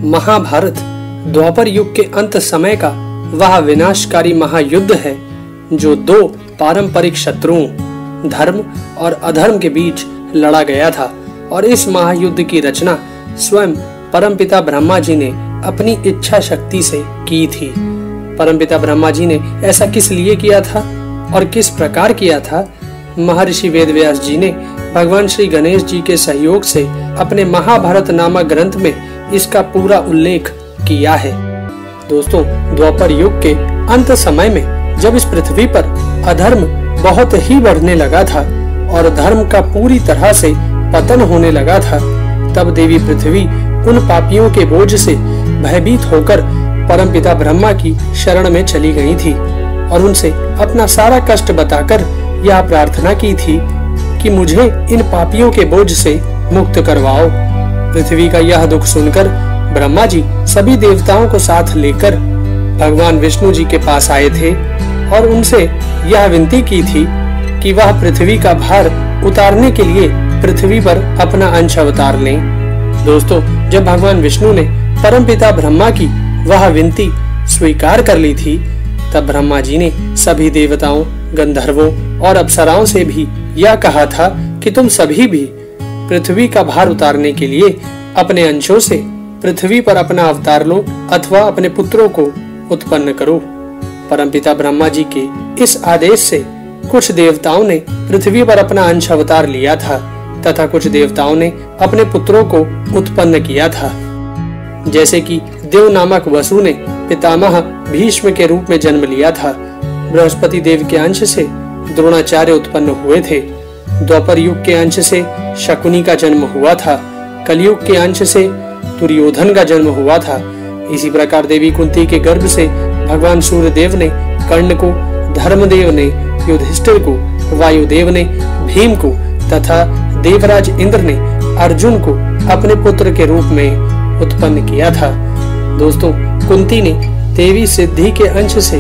महाभारत द्वापर युग के अंत समय का वह विनाशकारी महायुद्ध है जो दो पारंपरिक शत्रुओं धर्म और अधर्म के बीच लड़ा गया था। और इस महायुद्ध की रचना स्वयं परमपिता ब्रह्मा जी ने अपनी इच्छा शक्ति से की थी। परमपिता ब्रह्मा जी ने ऐसा किस लिए किया था और किस प्रकार किया था, महर्षि वेदव्यास जी ने भगवान श्री गणेश जी के सहयोग से अपने महाभारत नामक ग्रंथ में इसका पूरा उल्लेख किया है। दोस्तों, द्वापर युग के अंत समय में जब इस पृथ्वी पर अधर्म बहुत ही बढ़ने लगा था और धर्म का पूरी तरह से पतन होने लगा था, तब देवी पृथ्वी उन पापियों के बोझ से भयभीत होकर परमपिता ब्रह्मा की शरण में चली गई थी और उनसे अपना सारा कष्ट बताकर यह प्रार्थना की थी कि मुझे इन पापियों के बोझ से मुक्त करवाओ। पृथ्वी का यह दुख सुनकर ब्रह्मा जी सभी देवताओं को साथ लेकर भगवान विष्णु जी के पास आए थे और उनसे यह विनती की थी कि वह पृथ्वी का भार उतारने के लिए पृथ्वी पर अपना अंश अवतार लें। दोस्तों, जब भगवान विष्णु ने परमपिता ब्रह्मा की वह विनती स्वीकार कर ली थी, तब ब्रह्मा जी ने सभी देवताओं, गंधर्वों और अप्सराओं से भी यह कहा था कि तुम सभी भी पृथ्वी का भार उतारने के लिए अपने अंशों से पृथ्वी पर अपना अवतार लो अथवा अपने पुत्रों को उत्पन्न करो। परमपिता ब्रह्मा जी के इस आदेश से कुछ देवताओं ने पृथ्वी पर अपना अंश अवतार लिया था तथा कुछ देवताओं ने अपने पुत्रों को उत्पन्न किया था। जैसे कि देव नामक वसु ने पितामह भीष्म के रूप में जन्म लिया था। बृहस्पति देव के अंश से द्रोणाचार्य उत्पन्न हुए थे। द्वापर युग के अंश से शकुनी का जन्म हुआ था। कलयुग के अंश से दुर्योधन का जन्म हुआ था। इसी प्रकार देवी कुंती के गर्भ से भगवान सूर्यदेव ने कर्ण को, धर्मदेव ने युधिष्ठिर को, वायुदेव ने भीम को तथा देवराज इंद्र ने अर्जुन को अपने पुत्र के रूप में उत्पन्न किया था। दोस्तों, कुंती ने देवी सिद्धि के अंश से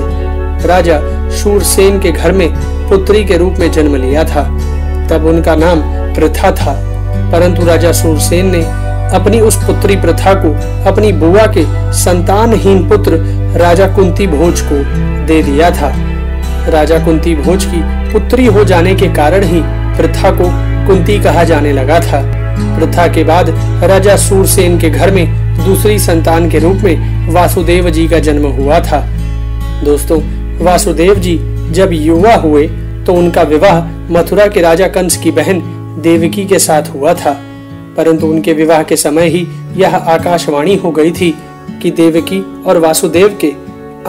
राजा शूरसेन के घर में पुत्री के रूप में जन्म लिया था। तब उनका नाम प्रथा था, परंतु राजा शूरसेन ने अपनी उस पुत्री प्रथा को अपनी बुआ के संतानहीन पुत्र राजा कुंती भोज को दे दिया था। राजा कुंती भोज की पुत्री हो जाने के कारण ही प्रथा को कुंती कहा जाने लगा था। प्रथा के बाद राजा शूरसेन के घर में दूसरी संतान के रूप में वासुदेव जी का जन्म हुआ था। दोस्तों, वासुदेव जी जब युवा हुए तो उनका विवाह मथुरा के राजा कंस की बहन देवकी के साथ हुआ था, परंतु उनके विवाह के समय ही यह आकाशवाणी हो गई थी कि देवकी और वासुदेव के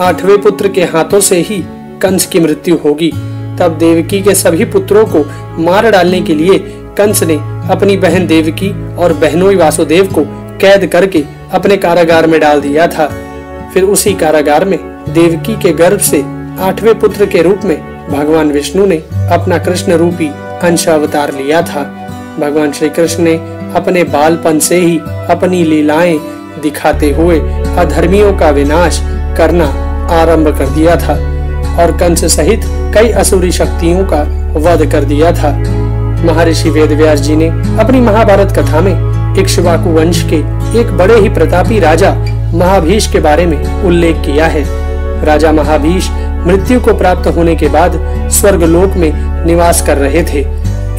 8वें पुत्र के हाथों से ही कंस की मृत्यु होगी। तब देवकी के सभी पुत्रों को मार डालने के लिए कंस ने अपनी बहन देवकी और बहनोई वासुदेव को कैद करके अपने कारागार में डाल दिया था। फिर उसी कारागार में देवकी के गर्भ से 8वें पुत्र के रूप में भगवान विष्णु ने अपना कृष्ण रूपी अंश अवतार लिया था। भगवान श्री कृष्ण ने अपने बालपन से ही अपनी लीलाएं दिखाते हुए अधर्मियों का विनाश करना आरंभ कर दिया था और कंस सहित कई असुरी शक्तियों का वध कर दिया था। महर्षि वेदव्यास जी ने अपनी महाभारत कथा में इक्ष्वाकु वंश के एक बड़े ही प्रतापी राजा महाभीष के बारे में उल्लेख किया है। राजा महाभीष मृत्यु को प्राप्त होने के बाद स्वर्गलोक में निवास कर रहे थे।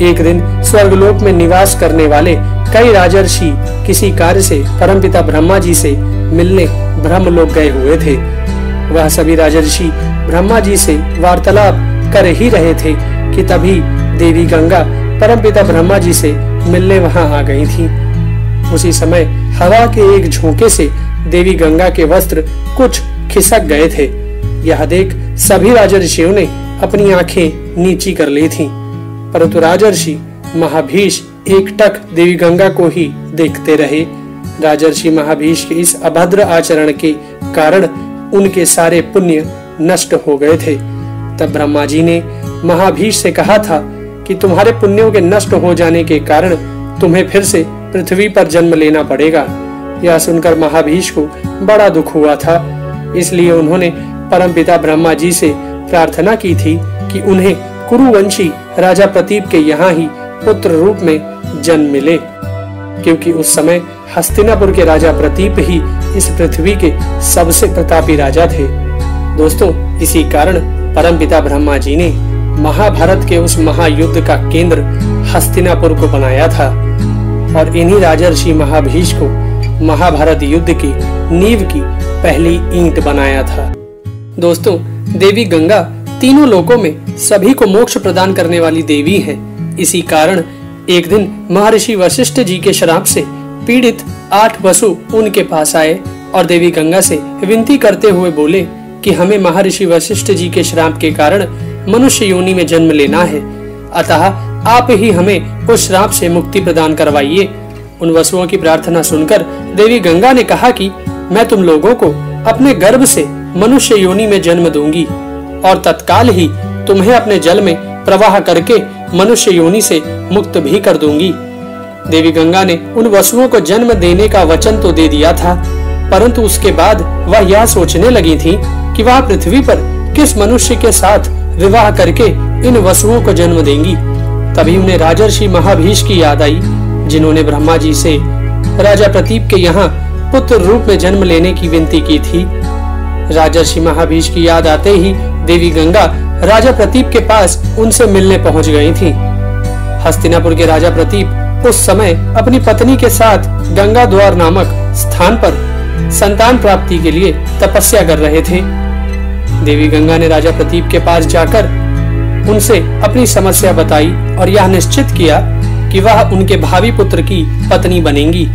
एक दिन स्वर्गलोक में निवास करने वाले कई राजर्षि किसी कार्य से परमपिता ब्रह्मा जी से मिलने ब्रह्मलोक गए हुए थे। वह सभी राजर्षि ब्रह्मा जी से वार्तालाप कर ही रहे थे कि तभी देवी गंगा परमपिता ब्रह्मा जी से मिलने वहां आ गई थी। उसी समय हवा के एक झोंके से देवी गंगा के वस्त्र कुछ खिसक गए थे। यह देख सभी राजर्षियों ने अपनी आंखें नीची कर ली थीं, परंतु राजर्षि महाभीष एकटक देवी गंगा को ही देखते रहे। राजर्षि महाभीष के इस अभद्र आचरण के कारण उनके सारे पुण्य नष्ट हो गए थे। तब ब्रह्मा जी ने महाभीष से कहा था कि तुम्हारे पुण्यों के नष्ट हो जाने के कारण तुम्हें फिर से पृथ्वी पर जन्म लेना पड़ेगा। यह सुनकर महाभीष को बड़ा दुख हुआ था, इसलिए उन्होंने परमपिता ब्रह्मा जी से प्रार्थना की थी कि उन्हें कुरुवंशी राजा प्रतीप के यहाँ ही पुत्र रूप में जन्म मिले, क्योंकि उस समय हस्तिनापुर के राजा प्रतीप ही इस पृथ्वी के सबसे प्रतापी राजा थे। दोस्तों, इसी कारण परमपिता ब्रह्मा जी ने महाभारत के उस महायुद्ध का केंद्र हस्तिनापुर को बनाया था और इन्हीं राजर्षि महाभीष को महाभारत युद्ध की नींव की पहली ईंट बनाया था। दोस्तों, देवी गंगा तीनों लोकों में सभी को मोक्ष प्रदान करने वाली देवी है। इसी कारण एक दिन महर्षि वशिष्ठ जी के श्राप से पीड़ित 8 वसु उनके पास आए और देवी गंगा से विनती करते हुए बोले कि हमें महर्षि वशिष्ठ जी के श्राप के कारण मनुष्य योनि में जन्म लेना है, अतः आप ही हमें उस श्राप से मुक्ति प्रदान करवाइए। उन वसुओं की प्रार्थना सुनकर देवी गंगा ने कहा कि मैं तुम लोगों को अपने गर्भ से मनुष्य योनि में जन्म दूंगी और तत्काल ही तुम्हें अपने जल में प्रवाह करके मनुष्य योनि से मुक्त भी कर दूंगी। देवी गंगा ने उन वसुओं को जन्म देने का वचन तो दे दिया था, परंतु उसके बाद वह यह सोचने लगी थी कि वह पृथ्वी पर किस मनुष्य के साथ विवाह करके इन वसुओं को जन्म देंगी। तभी उन्हें राजर्षि महाभीष की याद आई, जिन्होंने ब्रह्मा जी से राजा प्रतीप के यहाँ पुत्र रूप में जन्म लेने की विनती की थी। राजर्षि महाभीष की याद आते ही देवी गंगा राजा प्रतीप के पास उनसे मिलने पहुंच गई थी। हस्तिनापुर के राजा प्रतीप उस समय अपनी पत्नी के साथ गंगा द्वार नामक स्थान पर संतान प्राप्ति के लिए तपस्या कर रहे थे। देवी गंगा ने राजा प्रतीप के पास जाकर उनसे अपनी समस्या बताई और यह निश्चित किया कि वह उनके भावी पुत्र की पत्नी बनेंगी।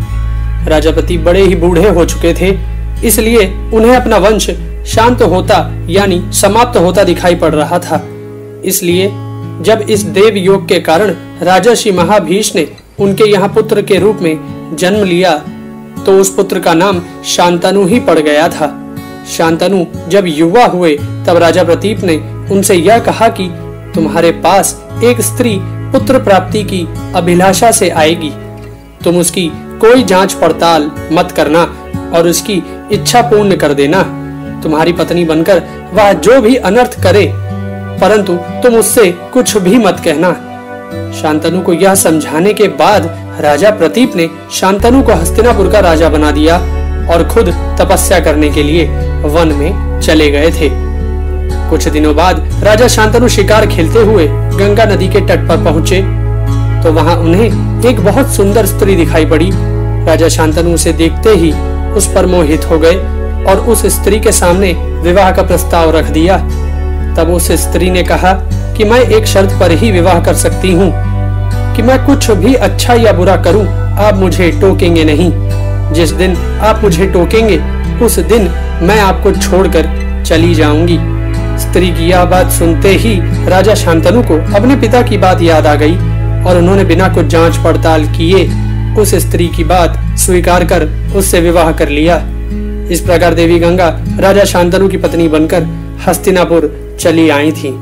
राजा प्रतीप बड़े ही बूढ़े हो चुके थे, इसलिए उन्हें अपना वंश शांत होता यानी समाप्त होता दिखाई पड़ रहा था। इसलिए जब इस देव योग के कारण राजर्षि महाभीष ने उनके यहाँ पुत्र के रूप में जन्म लिया तो उस पुत्र का नाम शांतनु ही पड़ गया था। शांतनु जब युवा हुए तब राजा प्रतीप ने उनसे यह कहा कि तुम्हारे पास एक स्त्री पुत्र प्राप्ति की अभिलाषा से आएगी, तुम उसकी कोई जांच पड़ताल मत करना और उसकी इच्छा पूर्ण कर देना। तुम्हारी पत्नी बनकर वह जो भी अनर्थ करे, परंतु तुम उससे कुछ भी मत कहना। शांतनु को यह समझाने के बाद राजा प्रतीप ने शांतनु को हस्तिनापुर का राजा बना दिया और खुद तपस्या करने के लिए वन में चले गए थे। कुछ दिनों बाद राजा शांतनु शिकार खेलते हुए गंगा नदी के तट पर पहुंचे तो वहां उन्हें एक बहुत सुंदर स्त्री दिखाई पड़ी। राजा शांतनु उसे देखते ही उस पर मोहित हो गए और उस स्त्री के सामने विवाह का प्रस्ताव रख दिया। तब उस स्त्री ने कहा कि मैं एक शर्त पर ही विवाह कर सकती हूँ कि मैं कुछ भी अच्छा या बुरा करूँ, आप मुझे टोकेंगे नहीं। जिस दिन आप मुझे टोकेंगे उस दिन मैं आपको छोड़कर चली जाऊंगी। स्त्री की यह बात सुनते ही राजा शांतनु को अपने पिता की बात याद आ गई और उन्होंने बिना कुछ जांच पड़ताल किए उस स्त्री की बात स्वीकार कर उससे विवाह कर लिया। इस प्रकार देवी गंगा राजा शांतनु की पत्नी बनकर हस्तिनापुर चली आई थी।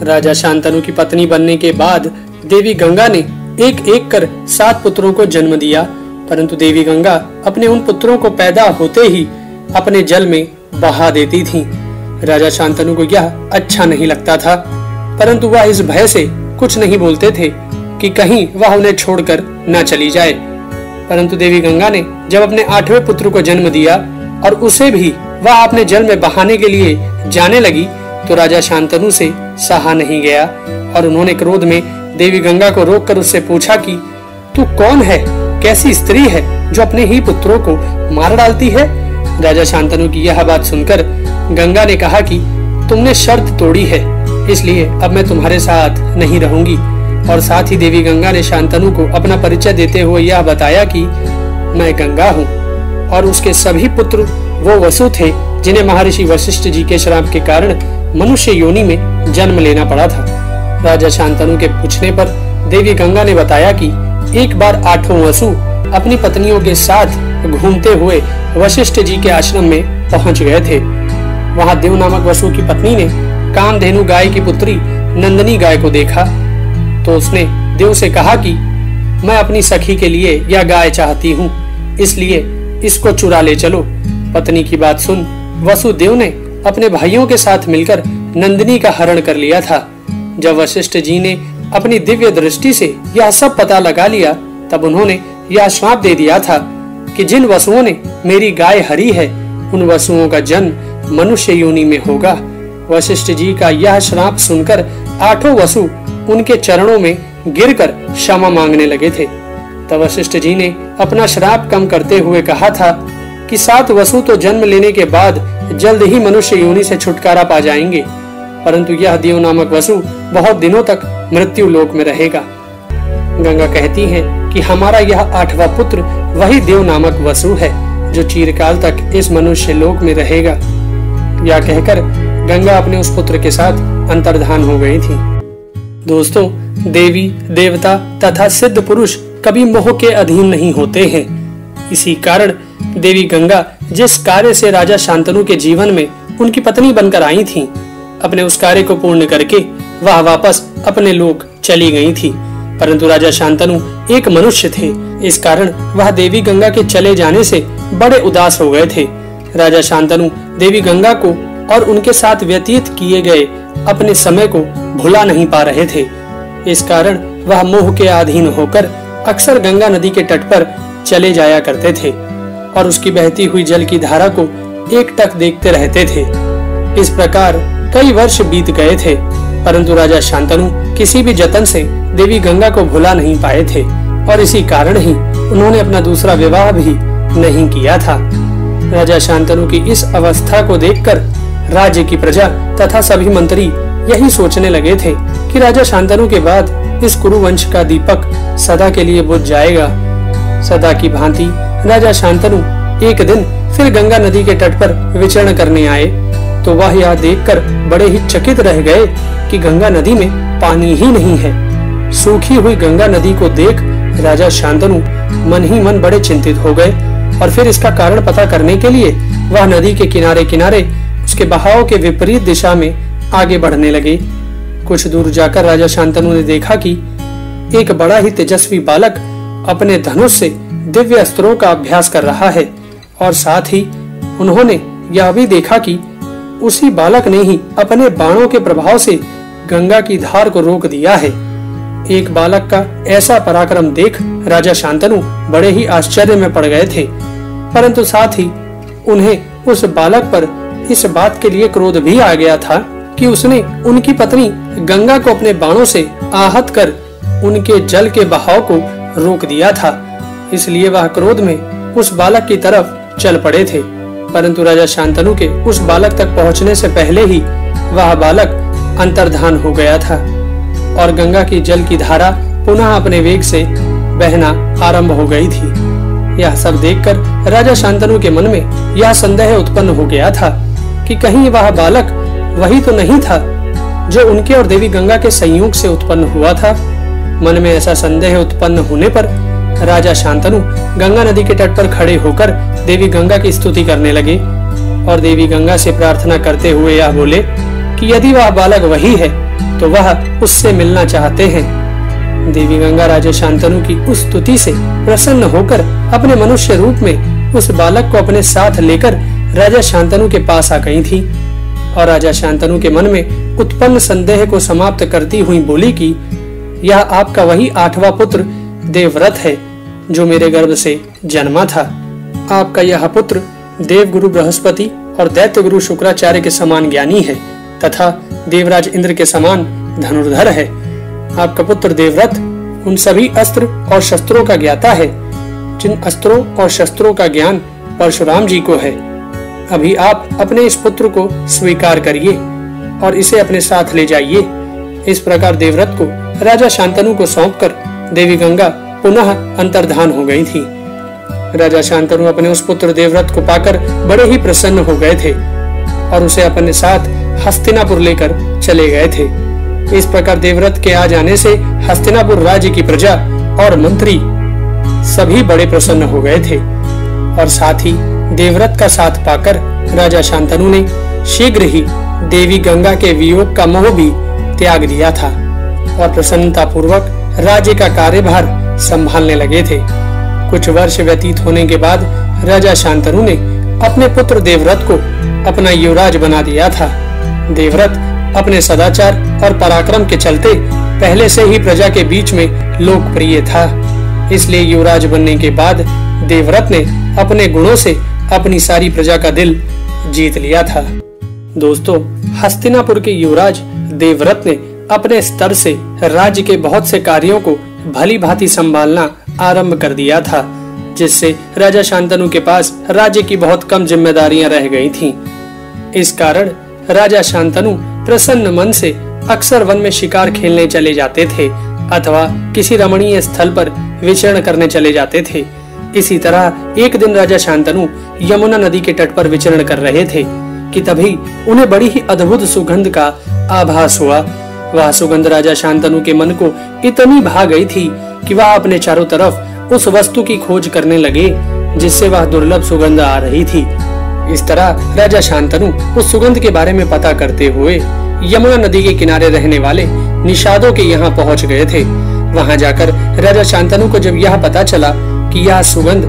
राजा शांतनु की पत्नी बनने के बाद देवी गंगा ने एक एक कर 7 पुत्रों को जन्म दिया, परंतु देवी गंगा अपने उन पुत्रों को पैदा होते ही अपने जल में बहा देती थी। राजा शांतनु को यह अच्छा नहीं लगता था, परंतु वह इस भय से कुछ नहीं बोलते थे कि कहीं वह उन्हें छोड़कर न चली जाए। परंतु देवी गंगा ने जब अपने 8वें पुत्र को जन्म दिया और उसे भी वह अपने जल में बहाने के लिए जाने लगी तो राजा शांतनु से सहा नहीं गया और उन्होंने क्रोध में देवी गंगा को रोककर उससे पूछा कि तू कौन है, कैसी स्त्री है जो अपने ही पुत्रों को मार डालती है। राजा शांतनु की यह बात सुनकर गंगा ने कहा कि तुमने शर्त तोड़ी है, इसलिए अब मैं तुम्हारे साथ नहीं रहूंगी। और साथ ही देवी गंगा ने शांतनु को अपना परिचय देते हुए यह बताया कि मैं गंगा हूँ और उसके सभी पुत्र वो वसु थे जिन्हें महर्षि वशिष्ठ जी के श्राप के कारण मनुष्य योनि में जन्म लेना पड़ा था। राजा शांतनु के पूछने पर देवी गंगा ने बताया कि एक बार 8 वसु अपनी पत्नियों के साथ घूमते हुए वशिष्ठ जी के आश्रम में पहुंच गए थे। वहां देव नामक वसु की पत्नी ने कामधेनु गाय की पुत्री नंदिनी गाय को देखा तो उसने देव से कहा कि मैं अपनी सखी के लिए यह गाय चाहती हूँ, इसलिए इसको चुरा ले चलो। पत्नी की बात सुन वसुदेव ने अपने भाइयों के साथ मिलकर नंदिनी का हरण कर लिया था। जब वशिष्ठ जी ने अपनी दिव्य दृष्टि से यह सब पता लगा लिया तब उन्होंने यह श्राप दे दिया था कि जिन वसुओं ने मेरी गाय हरी है उन वसुओं का जन्म मनुष्य योनि में होगा। वशिष्ठ जी का यह श्राप सुनकर 8 वसु उनके चरणों में गिरकर क्षमा मांगने लगे थे। तब वशिष्ठ जी ने अपना श्राप कम करते हुए कहा था कि 7 वसु तो जन्म लेने के बाद जल्द ही मनुष्य योनि से छुटकारा पा जाएंगे, परंतु यह देव नामक वसु बहुत दिनों तक मृत्यु लोक में रहेगा। गंगा कहती है कि हमारा यह 8वां पुत्र वही देव नामक वसु है जो चिरकाल तक इस मनुष्य लोक में रहेगा। यह कहकर गंगा अपने उस पुत्र के साथ अंतर्धान हो गई थी। दोस्तों, देवी देवता तथा सिद्ध पुरुष कभी मोह के अधीन नहीं होते हैं। इसी कारण देवी गंगा जिस कार्य से राजा शांतनु के जीवन में उनकी पत्नी बनकर आई थी, अपने उस कार्य को पूर्ण करके वह वापस अपने लोक चली गई थी। परंतु राजा शांतनु एक मनुष्य थे, इस कारण वह देवी गंगा के चले जाने से बड़े उदास हो गए थे। राजा शांतनु देवी गंगा को और उनके साथ व्यतीत किए गए अपने समय को भुला नहीं पा रहे थे। इस कारण वह मोह के अधीन होकर अक्सर गंगा नदी के तट पर चले जाया करते थे और उसकी बहती हुई जल की धारा को एकटक देखते रहते थे। इस प्रकार कई वर्ष बीत गए थे, परंतु राजा शांतनु किसी भी जतन से देवी गंगा को भुला नहीं पाए थे और इसी कारण ही उन्होंने अपना दूसरा विवाह भी नहीं किया था। राजा शांतनु की इस अवस्था को देखकर राज्य की प्रजा तथा सभी मंत्री यही सोचने लगे थे कि राजा शांतनु के बाद इस कुरुवंश का दीपक सदा के लिए बुझ जाएगा। सदा की भांति राजा शांतनु एक दिन फिर गंगा नदी के तट पर विचरण करने आए तो वह यह देखकर बड़े ही चकित रह गए कि गंगा नदी में पानी ही नहीं है। सूखी हुई गंगा नदी को देख राजा शांतनु मन ही मन बड़े चिंतित हो गए और फिर इसका कारण पता करने के लिए वह नदी के किनारे किनारे उसके बहाव के विपरीत दिशा में आगे बढ़ने लगे। कुछ दूर जाकर राजा शांतनु ने देखा कि एक बड़ा ही तेजस्वी बालक अपने धनुष से दिव्य अस्त्रों का अभ्यास कर रहा है और साथ ही उन्होंने यह भी देखा कि उसी बालक ने ही अपने बाणों के प्रभाव से गंगा की धार को रोक दिया है। एक बालक का ऐसा पराक्रम देख राजा शांतनु बड़े ही आश्चर्य में पड़ गए थे, परंतु साथ ही उन्हें उस बालक पर इस बात के लिए क्रोध भी आ गया था कि उसने उनकी पत्नी गंगा को अपने बाणों से आहत कर उनके जल के बहाव को रोक दिया था। इसलिए वह क्रोध में उस बालक की तरफ चल पड़े थे, परंतु राजा शांतनु के उस बालक तक पहुंचने से पहले ही वह बालक अंतर्धान हो गया था और गंगा की जल की धारा पुनः अपने वेग से बहना आरंभ हो गई थी। यह सब देखकर राजा शांतनु के मन में यह संदेह उत्पन्न हो गया था कि कहीं वह बालक वही तो नहीं था जो उनके और देवी गंगा के संयोग से उत्पन्न हुआ था। मन में ऐसा संदेह उत्पन्न होने पर राजा शांतनु गंगा नदी के तट पर खड़े होकर देवी गंगा की स्तुति करने लगे और देवी गंगा से प्रार्थना करते हुए यह बोले कि यदि वह बालक वही है तो वह उससे मिलना चाहते हैं। देवी गंगा राजा शांतनु की उस स्तुति से प्रसन्न होकर अपने मनुष्य रूप में उस बालक को अपने साथ लेकर राजा शांतनु के पास आ गई थी और राजा शांतनु के मन में उत्पन्न संदेह को समाप्त करती हुई बोली कि यह आपका वही 8वां पुत्र देवव्रत है जो मेरे गर्भ से जन्मा था। आपका यह पुत्र देवगुरु बृहस्पति और दैत्य गुरु शुक्राचार्य के समान ज्ञानी है तथा देवराज इंद्र के समान धनुर्धर है। आपका पुत्र देवव्रत उन सभी अस्त्र और शस्त्रों का ज्ञाता है जिन अस्त्रों और शस्त्रों का ज्ञान परशुराम जी को है। अभी आप अपने इस पुत्र को स्वीकार करिए और इसे अपने साथ ले जाइए। इस प्रकार देवव्रत को राजा शांतनु को सौंपकर देवी गंगा पुनः अंतर्धान हो गई थी। राजा शांतनु अपने उस पुत्र देवव्रत को पाकर बड़े ही प्रसन्न हो गए थे और उसे अपने साथ हस्तिनापुर लेकर चले गए थे। इस प्रकार देवव्रत के आ जाने से हस्तिनापुर राज्य की प्रजा और मंत्री सभी बड़े प्रसन्न हो गए थे और साथ ही देवव्रत का साथ पाकर राजा शांतनु ने शीघ्र ही देवी गंगा के वियोग का मोह भी त्याग दिया था और प्रसन्नता पूर्वक राज्य का कार्यभार संभालने लगे थे। कुछ वर्ष व्यतीत होने के बाद राजा शांतनु ने अपने पुत्र देवव्रत को अपना युवराज बना दिया था। देवव्रत अपने सदाचार और पराक्रम के चलते पहले से ही प्रजा के बीच में लोकप्रिय था, इसलिए युवराज बनने के बाद देवव्रत ने अपने गुणों से अपनी सारी प्रजा का दिल जीत लिया था। दोस्तों, हस्तिनापुर के युवराज देवव्रत ने अपने स्तर से राज्य के बहुत से कार्यों को भली भांति संभालना आरंभ कर दिया था, जिससे राजा शांतनु के पास राज्य की बहुत कम जिम्मेदारियां रह गई थीं। इस कारण राजा शांतनु प्रसन्न मन से अक्सर वन में शिकार खेलने चले जाते थे अथवा किसी रमणीय स्थल पर विचरण करने चले जाते थे। इसी तरह एक दिन राजा शांतनु यमुना नदी के तट पर विचरण कर रहे थे कि तभी उन्हें बड़ी ही अद्भुत सुगंध का आभास हुआ। वह सुगंध राजा शांतनु के मन को इतनी भा गई थी कि वह अपने चारों तरफ उस वस्तु की खोज करने लगे जिससे वह दुर्लभ सुगंध आ रही थी। इस तरह राजा शांतनु उस सुगंध के बारे में पता करते हुए यमुना नदी के किनारे रहने वाले निषादों के यहाँ पहुँच गए थे। वहां जाकर राजा शांतनु को जब यह पता चला कि यह सुगंध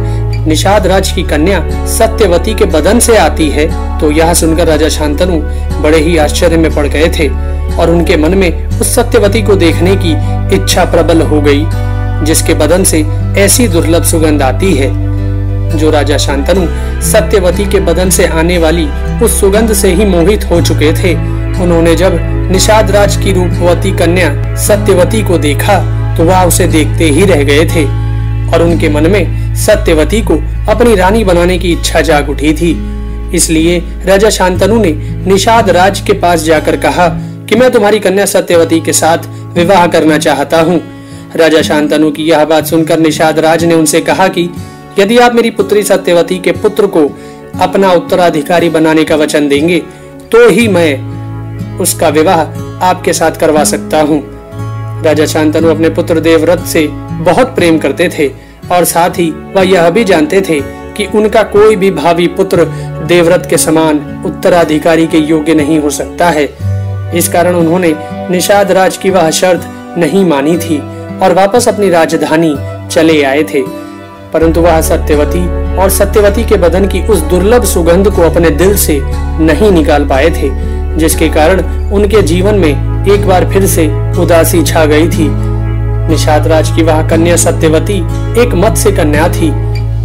निषाद राज की कन्या सत्यवती के बदन से आती है, तो यह सुनकर राजा शांतनु बड़े ही आश्चर्य में पड़ गए थे और उनके मन में उस सत्यवती को देखने की इच्छा प्रबल हो गई, जिसके बदन से ऐसी दुर्लभ सुगंध आती है। जो राजा शांतनु सत्यवती के बदन से आने वाली उस सुगंध से ही मोहित हो चुके थे, उन्होंने जब निषाद राज की रूपवती कन्या सत्यवती को देखा तो वह उसे देखते ही रह गए थे और उनके मन में सत्यवती को अपनी रानी बनाने की इच्छा जाग उठी थी। इसलिए राजा शांतनु ने निषाद राज के पास जाकर कहा कि मैं तुम्हारी कन्या सत्यवती के साथ विवाह करना चाहता हूँ। राजा शांतनु की यह बात सुनकर निषाद राज ने उनसे कहा कि यदि आप मेरी पुत्री सत्यवती के पुत्र को अपना उत्तराधिकारी बनाने का वचन देंगे तो ही मैं उसका विवाह आपके साथ करवा सकता हूँ। राजा शांतनु अपने पुत्र देवव्रत से बहुत प्रेम करते थे और साथ ही वह यह भी जानते थे कि उनका कोई भी भावी पुत्र देवव्रत के समान उत्तराधिकारी के योग्य नहीं हो सकता है। इस कारण उन्होंने निषाद राज की वह शर्त नहीं मानी थी और वापस अपनी राजधानी चले आए थे। परंतु वह सत्यवती और सत्यवती के बदन की उस दुर्लभ सुगंध को अपने दिल से नहीं निकाल पाए थे, जिसके कारण उनके जीवन में एक बार फिर से उदासी छा गई थी। निषाद राज की वह कन्या सत्यवती एक मत्स्य कन्या थी।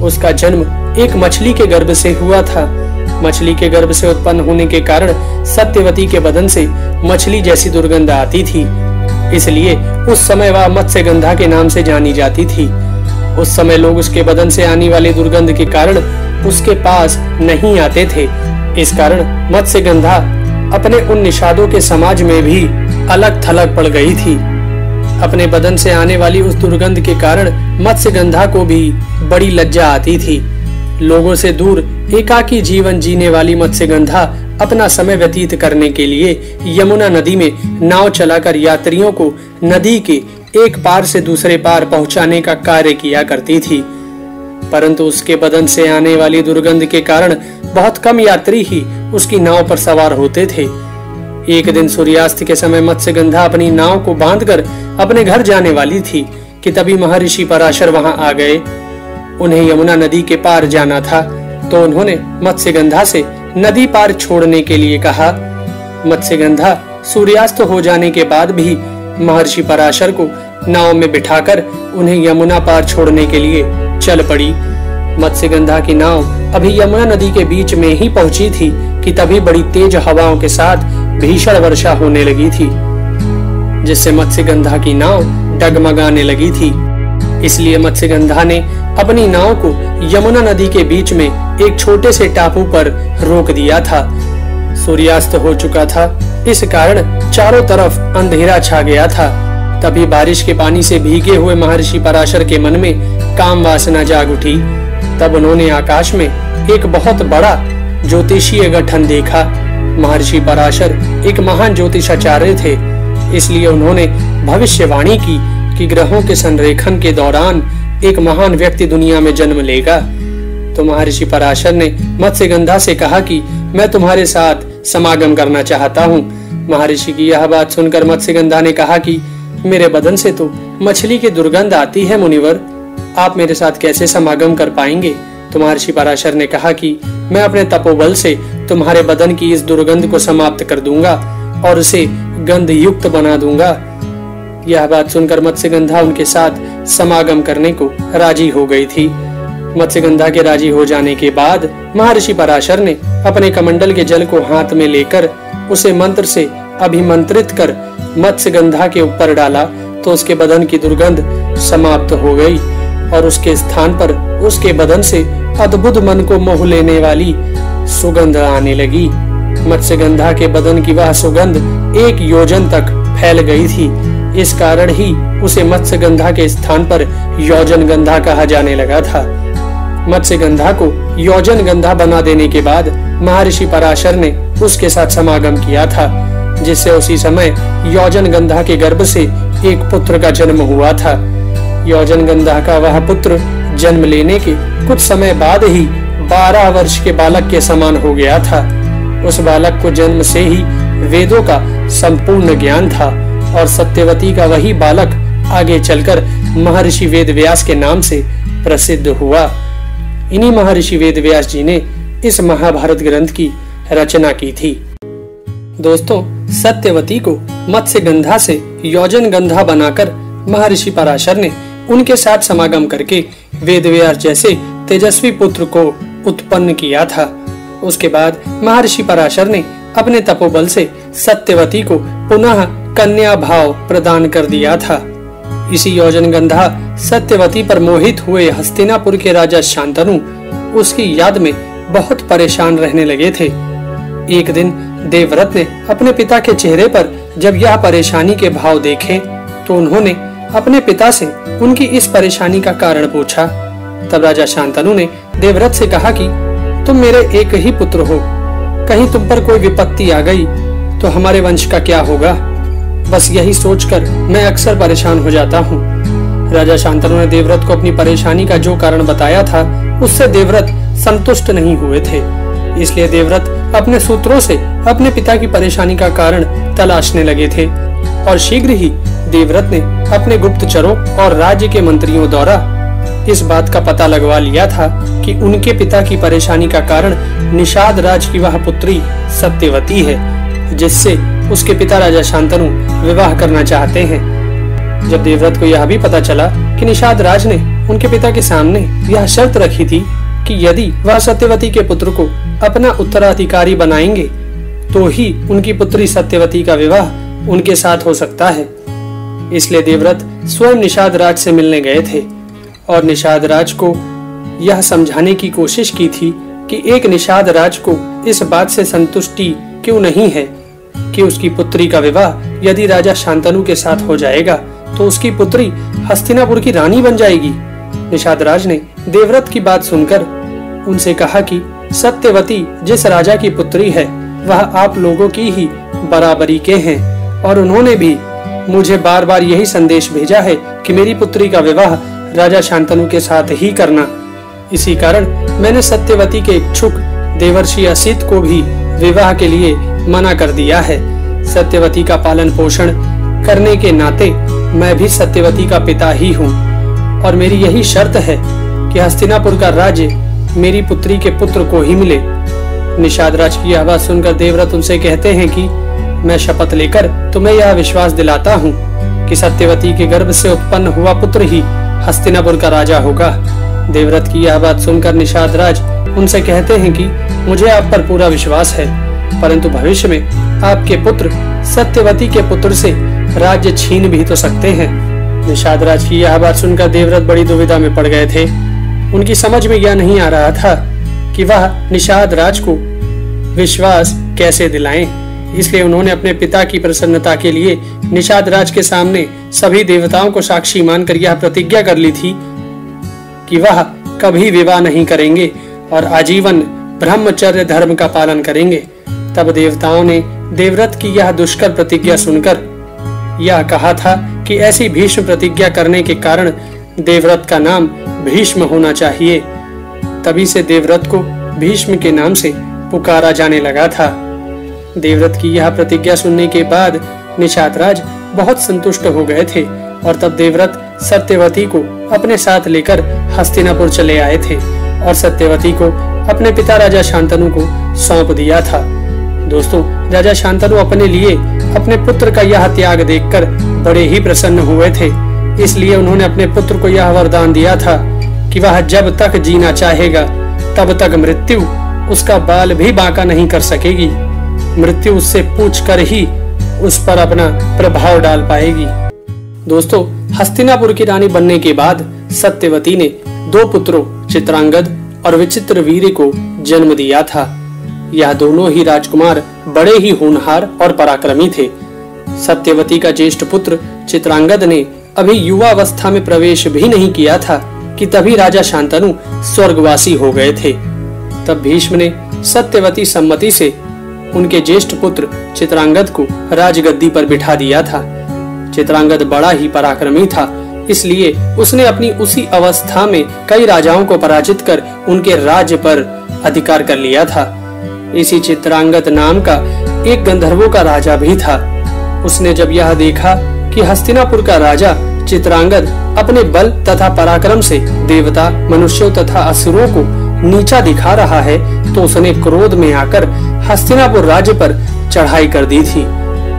उसका जन्म एक मछली के गर्भ से हुआ था। मछली के गर्भ से उत्पन्न होने के कारण सत्यवती के बदन से मछली जैसी दुर्गंध आती थी, इसलिए उस समय वह मत्स्यगंधा के नाम से जानी जाती थी। उस समय लोग उसके बदन से आने वाली दुर्गंध के कारण उसके पास नहीं आते थे। इस कारण मत्स्यगंधा अपने उन निषादों के समाज में भी अलग थलग पड़ गई थी। अपने बदन से आने वाली उस दुर्गंध के कारण मत्स्यगंधा को भी बड़ी लज्जा आती थी। लोगों से दूर एकाकी जीवन जीने वाली मत्स्यगंधा अपना समय व्यतीत करने के लिए यमुना नदी में नाव चलाकर यात्रियों को नदी के एक पार से दूसरे पार पहुंचाने का कार्य किया करती थी। परंतु उसके बदन से आने वाली दुर्गंध के कारण बहुत कम यात्री ही उसकी नाव पर सवार होते थे। एक दिन सूर्यास्त के समय मत्स्यगंधा अपनी नाव को बांधकर अपने घर जाने वाली थी कि तभी महर्षि पराशर वहां आ गए। उन्हें यमुना नदी के पार जाना था, तो उन्होंने मत्स्यगंधा से नदी पार छोड़ने के लिए कहा। मत्स्यगंधा सूर्यास्त हो जाने के बाद भी महर्षि पराशर को नाव में बिठाकर उन्हें यमुना पार छोड़ने के लिए चल पड़ी। मत्स्यगंधा की नाव अभी यमुना नदी के बीच में ही पहुंची थी कि तभी बड़ी तेज हवाओं के साथ भीषण वर्षा होने लगी थी, जिससे मत्स्यगंधा की नाव डगमगाने लगी थी। इसलिए मत्स्यगंधा ने अपनी नाव को यमुना नदी के बीच में एक छोटे से टापू पर रोक दिया था। सूर्यास्त हो चुका था, इस कारण चारों तरफ अंधेरा छा गया था। तभी बारिश के पानी से भीगे हुए महर्षि पराशर के मन में काम वासना जाग उठी। तब उन्होंने आकाश में एक बहुत बड़ा ज्योतिषीय गठन देखा। महर्षि पराशर एक महान ज्योतिषाचार्य थे, इसलिए उन्होंने भविष्यवाणी की कि ग्रहों के संरेखन के दौरान एक महान व्यक्ति दुनिया में जन्म लेगा। तो महर्षि पराशर ने मत्स्यगंधा से कहा कि मैं तुम्हारे साथ समागम करना चाहता हूँ। महर्षि की यह बात सुनकर मत्स्यगंधा ने कहा कि मेरे बदन से तो मछली की दुर्गंध आती है मुनिवर, आप मेरे साथ कैसे समागम कर पाएंगे। तो महर्षि पराशर ने कहा कि मैं अपने तपोबल से तुम्हारे बदन की इस दुर्गंध को समाप्त कर दूंगा और उसे गंध युक्त बना दूंगा। यह बात सुनकर मत्स्यगंधा उनके साथ समागम करने को राजी हो गई थी। मत्स्यगंधा के राजी हो जाने के बाद महर्षि पराशर ने अपने कमंडल के जल को हाथ में लेकर उसे मंत्र से अभिमंत्रित कर मत्स्यगंधा के ऊपर डाला तो उसके बदन की दुर्गंध समाप्त हो गई और उसके स्थान पर उसके बदन से अद्भुत मन को मोह लेने वाली सुगंध आने लगी। मत्स्यगंधा के बदन की वह सुगंध 1 योजन तक फैल गई थी। इस कारण ही उसे मत्स्यगंधा के स्थान पर योजनगंधा कहा जाने लगा था। मत्स्यगंधा को योजनगंधा बना देने के बाद महर्षि पराशर ने उसके साथ समागम किया था, जिससे उसी समय योजनगंधा के गर्भ से एक पुत्र का जन्म हुआ था। योजनगंधा का वह पुत्र जन्म लेने के कुछ समय बाद ही 12 वर्ष के बालक के समान हो गया था। उस बालक को जन्म से ही वेदों का संपूर्ण ज्ञान था और सत्यवती का वही बालक आगे चलकर महर्षि वेदव्यास के नाम से प्रसिद्ध हुआ। इन्हीं महर्षि वेदव्यास जी ने इस महाभारत ग्रंथ की रचना की थी। दोस्तों, सत्यवती को मत्स्यगंधा से योजनगंधा बनाकर महर्षि पराशर ने उनके साथ समागम करके वेदव्यास जैसे तेजस्वी पुत्र को उत्पन्न किया था। उसके बाद महर्षि पराशर ने अपने तपोबल से सत्यवती को पुनः कन्या भाव प्रदान कर दिया था। इसी योजनगंधा सत्यवती पर मोहित हुए हस्तिनापुर के राजा शांतनु उसकी याद में बहुत परेशान रहने लगे थे। एक दिन देवव्रत ने अपने पिता के चेहरे पर जब यह परेशानी के भाव देखे तो उन्होंने अपने पिता से उनकी इस परेशानी का कारण पूछा। तब राजा शांतनु ने देवव्रत से कहा कि तुम मेरे एक ही पुत्र हो, कहीं तुम पर कोई विपत्ति आ गई तो हमारे वंश का क्या होगा? बस यही सोचकर मैं अक्सर परेशान हो जाता हूँ। राजा शांतनु ने देवव्रत को अपनी परेशानी का जो कारण बताया था उससे देवव्रत संतुष्ट नहीं हुए थे। इसलिए देवव्रत अपने सूत्रों से अपने पिता की परेशानी का कारण तलाशने लगे थे और शीघ्र ही देवव्रत ने अपने गुप्तचरों और राज्य के मंत्रियों द्वारा इस बात का पता लगवा लिया था कि उनके पिता की परेशानी का कारण निषाद राज की वह पुत्री सत्यवती है, जिससे उसके पिता राजा शांतनु विवाह करना चाहते हैं। जब देवव्रत को यह भी पता चला कि निषाद राज ने उनके पिता के सामने यह शर्त रखी थी कि यदि वह सत्यवती के पुत्र को अपना उत्तराधिकारी बनाएंगे तो ही उनकी पुत्री सत्यवती का विवाह उनके साथ हो सकता है, इसलिए देवव्रत स्वयं निषाद राज से मिलने गए थे और निषाद राज को यह समझाने की कोशिश की थी कि एक निषाद राज को इस बात से संतुष्टि क्यों नहीं है कि उसकी पुत्री का विवाह यदि राजा शांतनु के साथ हो जाएगा तो उसकी पुत्री हस्तिनापुर की रानी बन जाएगी। निषाद राज ने देवव्रत की बात सुनकर उनसे कहा कि सत्यवती जिस राजा की पुत्री है वह आप लोगों की ही बराबरी के हैं और उन्होंने भी मुझे बार बार यही संदेश भेजा है कि मेरी पुत्री का विवाह राजा शांतनु के साथ ही करना। इसी कारण मैंने सत्यवती के इच्छुक देवर्षि असित को भी विवाह के लिए मना कर दिया है। सत्यवती का पालन पोषण करने के नाते मैं भी सत्यवती का पिता ही हूँ और मेरी यही शर्त है कि हस्तिनापुर का राज्य मेरी पुत्री के पुत्र को ही मिले। निषाद राज की यह बात सुनकर देवव्रत उनसे कहते हैं कि मैं शपथ लेकर तुम्हें यह विश्वास दिलाता हूँ कि सत्यवती के गर्भ से उत्पन्न हुआ पुत्र ही हस्तिनापुर का राजा होगा। देवव्रत की यह बात सुनकर निषाद राज उनसे कहते हैं कि मुझे आप पर पूरा विश्वास है, परंतु भविष्य में आपके पुत्र सत्यवती के पुत्र से राज्य छीन भी तो सकते हैं। निषाद राज की यह बात सुनकर देवव्रत बड़ी दुविधा में पड़ गए थे। उनकी समझ में यह नहीं आ रहा था कि वह निषाद राज को विश्वास कैसे दिलाएं। इसलिए उन्होंने अपने पिता की प्रसन्नता के लिए निषाद राज के सामने सभी देवताओं को साक्षी मानकर यह प्रतिज्ञा कर ली थी कि वह कभी विवाह नहीं करेंगे और आजीवन ब्रह्मचर्य धर्म का पालन करेंगे। तब देवताओं ने देवव्रत की यह दुष्कर प्रतिज्ञा सुनकर यह कहा था कि ऐसी भीष्म प्रतिज्ञा करने के कारण देवव्रत का नाम भीष्म होना चाहिए। तभी से देवव्रत को भीष्म के नाम से पुकारा जाने लगा था। देवव्रत की यह प्रतिज्ञा सुनने के बाद निषाद राज बहुत संतुष्ट हो गए थे और तब देवव्रत सत्यवती को अपने साथ लेकर हस्तिनापुर चले आए थे और सत्यवती को अपने पिता राजा शांतनु को सौंप दिया था। दोस्तों, राजा शांतनु अपने लिए अपने पुत्र का यह त्याग देखकर बड़े ही प्रसन्न हुए थे। इसलिए उन्होंने अपने पुत्र को यह वरदान दिया था कि वह जब तक जीना चाहेगा तब तक मृत्यु उसका बाल भी बांका नहीं कर सकेगी। मृत्यु उससे पूछ कर ही उस पर अपना प्रभाव डाल पाएगी। दोस्तों, हस्तिनापुर की रानी बनने के बाद सत्यवती ने 2 पुत्रों चित्रांगद और विचित्रवीर्य को जन्म दिया था। यह दोनों ही राजकुमार बड़े ही होनहार और पराक्रमी थे। सत्यवती का ज्येष्ठ पुत्र चित्रांगद ने अभी युवावस्था में प्रवेश भी नहीं किया था कि तभी राजा शांतनु स्वर्गवासी हो गए थे। तब भीष्म ने सत्यवती सम्मति से उनके ज्येष्ठ पुत्र चित्रांगद को राजगद्दी पर बिठा दिया था। चित्रांगद बड़ा ही पराक्रमी था, इसलिए उसने अपनी उसी अवस्था में कई राजाओं को पराजित कर उनके राज्य पर अधिकार कर लिया था। इसी चित्रांगद नाम का एक गंधर्वों का राजा भी था। उसने जब यह देखा कि हस्तिनापुर का राजा चित्रांगद अपने बल तथा पराक्रम से देवता, मनुष्यों तथा असुरों को नीचा दिखा रहा है, तो उसने क्रोध में आकर हस्तिनापुर राज्य पर चढ़ाई कर दी थी।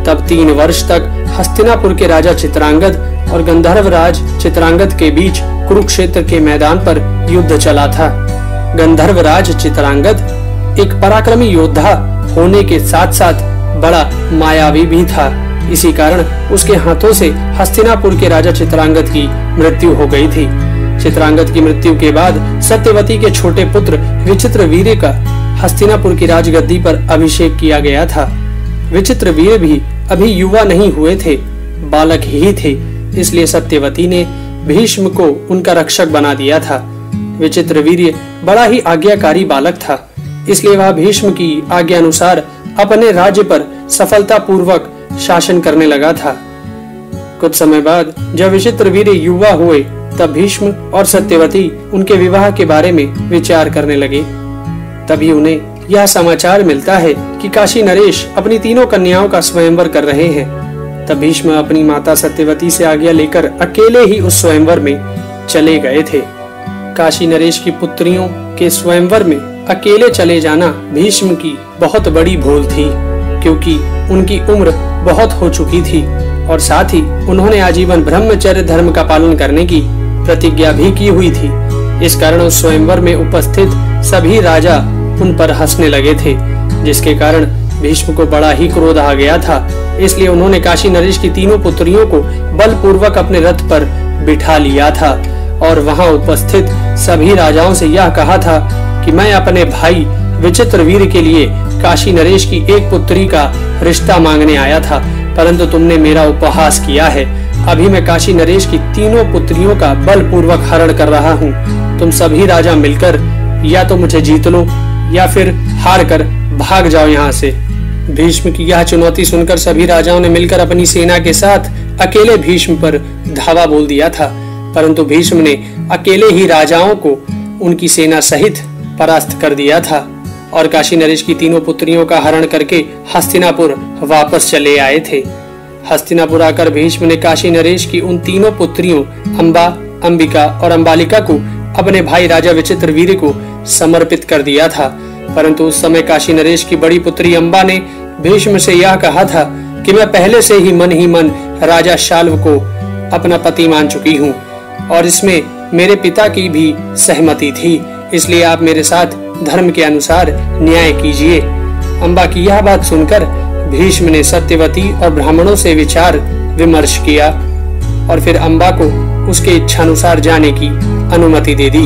तब 3 वर्ष तक हस्तिनापुर के राजा चित्रांगद और गंधर्व राज चित्रांगद के बीच कुरुक्षेत्र के मैदान पर युद्ध चला था। गंधर्व राज चित्रांगद एक पराक्रमी योद्धा होने के साथ साथ बड़ा मायावी भी था। इसी कारण उसके हाथों से हस्तिनापुर के राजा चित्रांगद की मृत्यु हो गई थी। चित्रांगद की मृत्यु के बाद सत्यवती के छोटे पुत्र विचित्रवीर्य का हस्तिनापुर की राजगद्दी पर अभिषेक किया गया था। विचित्रवीर्य भी अभी युवा नहीं हुए थे, बालक ही थे, इसलिए सत्यवती ने भीष्म को उनका रक्षक बना दिया था। विचित्रवीर्य बड़ा ही आज्ञाकारी बालक था, इसलिए वह भीष्म की आज्ञा अनुसार अपने राज्य पर सफलतापूर्वक शासन करने लगा था। कुछ समय बाद जब विचित्रवीर्य युवा हुए, तब भीष्म और सत्यवती उनके विवाह के बारे में विचार करने लगे। तभी उन्हें यह समाचार मिलता है कि काशी नरेश अपनी 3 कन्याओं का स्वयंवर कर रहे हैं। तब भीष्म अपनी माता सत्यवती से आज्ञा लेकर अकेले ही उस स्वयंवर में चले गए थे। काशी नरेश की पुत्रियों के स्वयंवर में अकेले चले जाना भीष्म की बहुत बड़ी भूल थी, क्योंकि उनकी उम्र बहुत हो चुकी थी और साथ ही उन्होंने आजीवन ब्रह्मचर्य धर्म का पालन करने की प्रतिज्ञा भी की हुई थी। इस कारण उस स्वयंवर में उपस्थित सभी राजा उन पर हंसने लगे थे, जिसके कारण भीष्म को बड़ा ही क्रोध आ गया था। इसलिए उन्होंने काशी नरेश की 3 पुत्रियों को बलपूर्वक अपने रथ पर बिठा लिया था और वहां उपस्थित सभी राजाओं से यह कहा था कि मैं अपने भाई विचित्रवीर्य के लिए काशी नरेश की एक पुत्री का रिश्ता मांगने आया था, परंतु तुमने मेरा उपहास किया है। अभी मैं काशी नरेश की 3 पुत्रियों का बलपूर्वक हरण कर रहा हूँ। तुम सभी राजा मिलकर या तो मुझे जीत लो या फिर हार कर भाग जाओ यहाँ से। भीष्म की यह चुनौती सुनकर सभी राजाओं ने मिलकर अपनी सेना के साथ अकेले भीष्म पर धावा बोल दिया था, परंतु भीष्म ने अकेले ही राजाओं को उनकी सेना सहित परास्त कर दिया था और काशी नरेश की 3 पुत्रियों का हरण करके हस्तिनापुर वापस चले आए थे। हस्तिनापुर आकर भीष्म ने काशी नरेश की उन 3 पुत्रियों अंबा, अंबिका और अंबालिका को अपने भाई राजा विचित्रवीर्य को समर्पित कर दिया था, परंतु उस समय काशी नरेश की बड़ी पुत्री अंबा ने भीष्म से यह कहा था कि मैं पहले से ही मन राजा शाल्व को अपना पति मान चुकी हूँ और इसमें मेरे पिता की भी सहमति थी, इसलिए आप मेरे साथ धर्म के अनुसार न्याय कीजिए। अंबा की यह बात सुनकर भीष्म ने सत्यवती और ब्राह्मणों से विचार विमर्श किया और फिर अंबा को उसके इच्छानुसार जाने की अनुमति दे दी।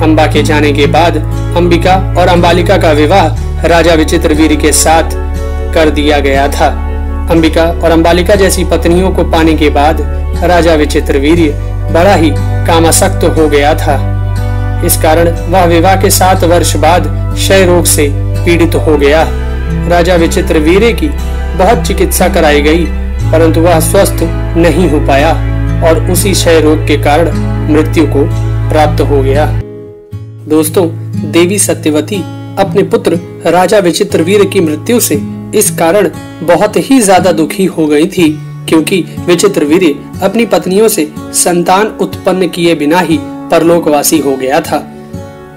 अंबा के जाने के बाद अंबिका और अंबालिका का विवाह राजा विचित्रवीर्य के साथ कर दिया गया था। अंबिका और अंबालिका जैसी पत्नियों को पाने के बाद राजा विचित्रवीर्य बड़ा ही कामासक्त हो गया था। इस कारण वह विवाह के 7 वर्ष बाद क्षय रोग से पीड़ित हो गया। राजा विचित्रवीर्य की बहुत चिकित्सा कराई गई, परंतु वह स्वस्थ नहीं हो पाया और उसी क्षय रोग के कारण मृत्यु को प्राप्त हो गया। दोस्तों, देवी सत्यवती अपने पुत्र राजा विचित्रवीर्य की मृत्यु से इस कारण बहुत ही ज्यादा दुखी हो गई थी, क्योंकि विचित्रवीर्य अपनी पत्नियों से संतान उत्पन्न किए बिना ही परलोकवासी हो गया था।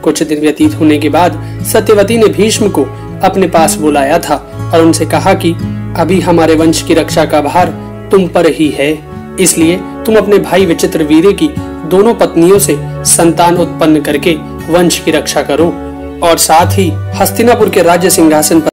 कुछ दिन व्यतीत होने के बाद सत्यवती ने भीष्म को अपने पास बुलाया था और उनसे कहा कि अभी हमारे वंश की रक्षा का भार तुम पर ही है, इसलिए तुम अपने भाई विचित्रवीर्य की दोनों पत्नियों से संतान उत्पन्न करके वंश की रक्षा करो और साथ ही हस्तिनापुर के राज्य सिंहासन पर